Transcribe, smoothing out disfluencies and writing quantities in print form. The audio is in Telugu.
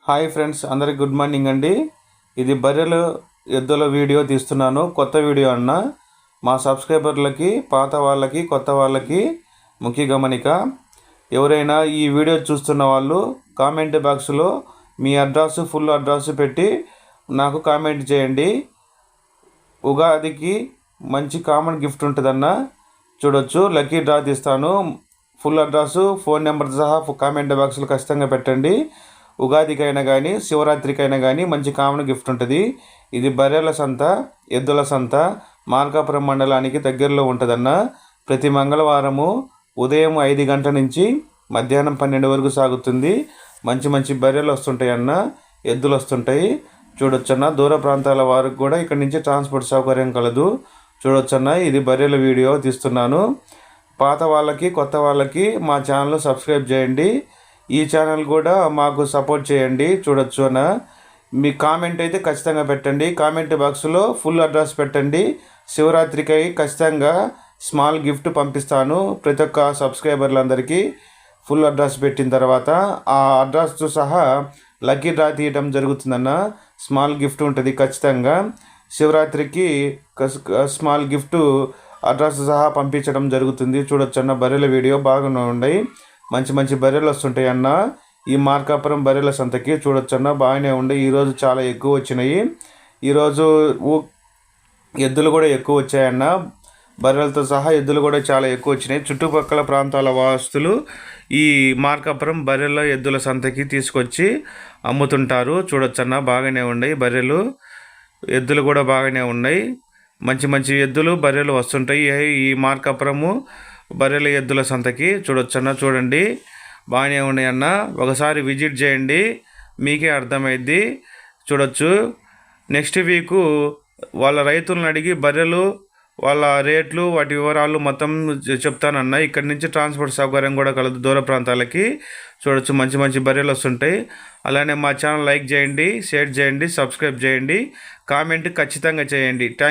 హాయ్ ఫ్రెండ్స్, అందరికి గుడ్ మార్నింగ్ అండి. ఇది బర్రెలు ఎద్దుల వీడియో తీస్తున్నాను. కొత్త వీడియో అన్న మా సబ్స్క్రైబర్లకి, పాత వాళ్ళకి, కొత్త వాళ్ళకి ముఖ్య గమనిక. ఎవరైనా ఈ వీడియో చూస్తున్న వాళ్ళు కామెంట్ బాక్స్లో మీ అడ్రస్, ఫుల్ అడ్రస్ పెట్టి నాకు కామెంట్ చేయండి. ఉగాదికి మంచి కామన్ గిఫ్ట్ ఉంటుందన్న. చూడొచ్చు, లక్కీ డ్రా తీస్తాను. ఫుల్ అడ్రస్, ఫోన్ నెంబర్ సహా కామెంట్ బాక్స్లో ఖచ్చితంగా పెట్టండి. ఉగాదికైనా కానీ, శివరాత్రికైనా కానీ మంచి కామన్ గిఫ్ట్ ఉంటుంది. ఇది బర్రెల సంత, ఎద్దుల సంత మార్కాపురం మండలానికి దగ్గరలో ఉంటుందన్న. ప్రతి మంగళవారము ఉదయం 5 గంటల నుంచి మధ్యాహ్నం 12 వరకు సాగుతుంది. మంచి మంచి బర్రెలు వస్తుంటాయి అన్న, ఎద్దులు వస్తుంటాయి. చూడొచ్చన్న, దూర ప్రాంతాల వారికి కూడా ఇక్కడ నుంచి ట్రాన్స్పోర్ట్ సౌకర్యం కలదు. చూడొచ్చన్న, ఇది బర్రెల వీడియో తీస్తున్నాను. పాత వాళ్ళకి, కొత్త వాళ్ళకి మా ఛానల్ సబ్స్క్రైబ్ చేయండి. ఈ ఛానల్ కూడా మాకు సపోర్ట్ చేయండి. చూడొచ్చు అన్న, మీ కామెంట్ అయితే ఖచ్చితంగా పెట్టండి. కామెంట్ బాక్స్లో ఫుల్ అడ్రస్ పెట్టండి. శివరాత్రికి ఖచ్చితంగా స్మాల్ గిఫ్ట్ పంపిస్తాను ప్రతి ఒక్క సబ్స్క్రైబర్లందరికీ. ఫుల్ అడ్రస్ పెట్టిన తర్వాత ఆ అడ్రస్తో సహా లక్కీ డ్రా తీయడం జరుగుతుందన్న. స్మాల్ గిఫ్ట్ ఉంటుంది ఖచ్చితంగా. శివరాత్రికి స్మాల్ గిఫ్ట్ అడ్రస్ సహా పంపించడం జరుగుతుంది. చూడొచ్చు అన్న, బర్రెల వీడియో బాగానే ఉన్నాయి. మంచి మంచి బర్రెలు వస్తుంటాయి అన్న. ఈ మార్కాపురం బర్రెల సంతకి చూడొచ్చన్న, బాగానే ఉండే. ఈరోజు చాలా ఎక్కువ వచ్చినాయి. ఈరోజు ఎద్దులు కూడా ఎక్కువ వచ్చాయన్న. బర్రెలతో సహా ఎద్దులు కూడా చాలా ఎక్కువ వచ్చినాయి. చుట్టుపక్కల ప్రాంతాల వాస్తులు ఈ మార్కాపురం బర్రెల ఎద్దుల సంతకి తీసుకొచ్చి అమ్ముతుంటారు. చూడొచ్చన్న, బాగానే ఉన్నాయి బర్రెలు, ఎద్దులు కూడా బాగానే ఉన్నాయి. మంచి మంచి ఎద్దులు, బర్రెలు వస్తుంటాయి ఈ మార్కాపురము బర్రెల ఎద్దుల సంతకి. చూడొచ్చన్న, చూడండి, బాగానే ఉన్నాయన్న. ఒకసారి విజిట్ చేయండి, మీకే అర్థమైద్ది. చూడొచ్చు, నెక్స్ట్ వీకు వాళ్ళ రైతులను అడిగి బర్రెలు, వాళ్ళ రేట్లు, వాటి వివరాలు మొత్తం చెప్తానన్న. ఇక్కడి నుంచి ట్రాన్స్పోర్ట్ సౌకర్యం కూడా కలదు దూర ప్రాంతాలకి. చూడొచ్చు, మంచి మంచి బర్రెలు వస్తుంటాయి. అలానే మా ఛానల్ లైక్ చేయండి, షేర్ చేయండి, సబ్స్క్రైబ్ చేయండి, కామెంట్ ఖచ్చితంగా చేయండి.